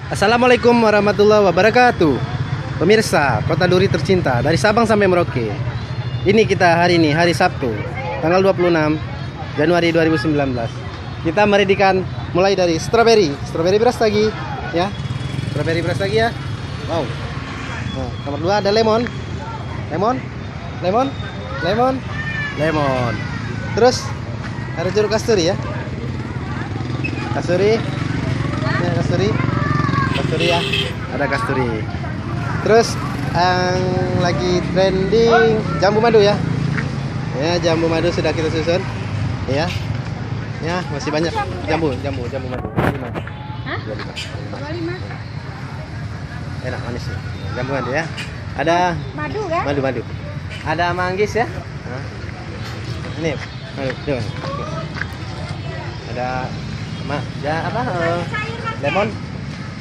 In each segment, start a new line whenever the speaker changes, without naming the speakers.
Assalamualaikum warahmatullahi wabarakatuh. Pemirsa Kota Duri tercinta, dari Sabang sampai Merauke. Ini kita hari ini, hari Sabtu, tanggal 26 Januari 2019. Kita meredykan mulai dari strawberry beras lagi, ya. Strawberry beras lagi ya. Wow. Nah, nomor 2 ada lemon. Lemon. Terus ada jeruk kasturi ya. Kasturi ya, ada kasturi. Terus yang lagi trending jambu madu ya. Ya, jambu madu sudah kita susun. Ya. Ya, masih banyak jambu madu. 25.
Hah? 25.
Enak manis nih. Jambu madu ya. Ada
Madu kan?
madu. Ada manggis ya. Nah. Ini madu. Coba. Ada lemon.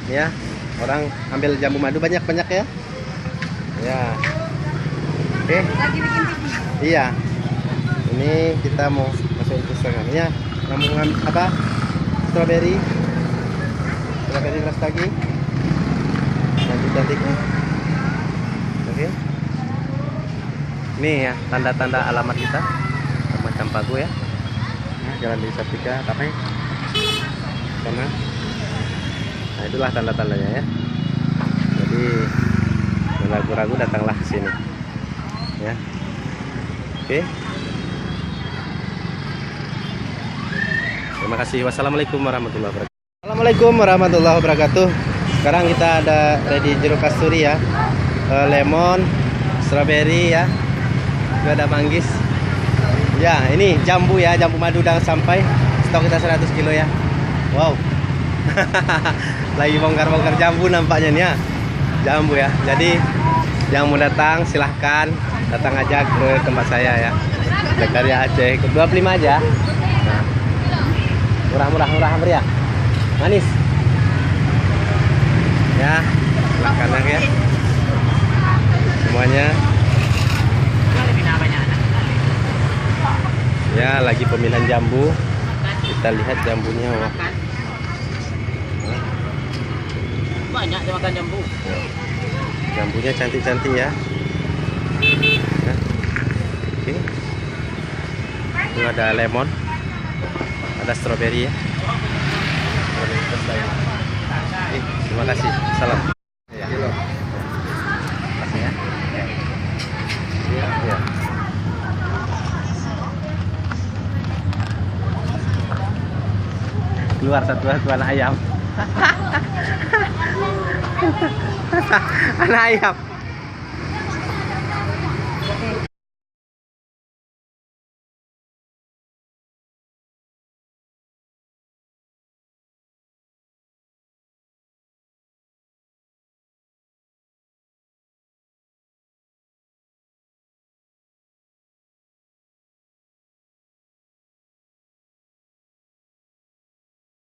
Ya, orang ambil jambu madu banyak ya. Ya. Oke.
Lagi bikin pipi.
Iya. Ini kita mau masukin ke setengahnya. Ngambungan apa? Strawberry beras lagi. Cantik. Oke. Ini ya tanda-tanda alamat kita. Macam pagu ya. Nah, Jalan Desa 3 Tapeng. Sana. Nah, itulah tanda-tandanya ya. Jadi ragu-ragu datanglah ke sini. Ya. Oke. Terima kasih. Wassalamualaikum warahmatullahi wabarakatuh. Assalamualaikum warahmatullahi wabarakatuh. Sekarang kita ada ready jeruk kasturi ya. Lemon, strawberry ya. Juga ada manggis. Ya, ini jambu ya, jambu madu udah sampai. Stok kita 100 kilo ya. Wow. Lagi bongkar-bongkar jambu nampaknya nih ya. Jambu ya. Jadi yang mau datang silahkan datang aja ke tempat saya ya. Karya Aceh. 25 aja. Nah. Murah meriah. Manis. Ya, silahkan ya. Semuanya. Ya, lagi pemilihan jambu. Kita lihat jambunya. Wah.
Banyak dimakan jambu.
Jambunya cantik-cantik ya. Nah. Oke. Itu ada lemon, ada strawberry ya. Terima kasih. Salam. Ya. Makasih ya. Ya. Keluar satu anak ayam. Anak ayam.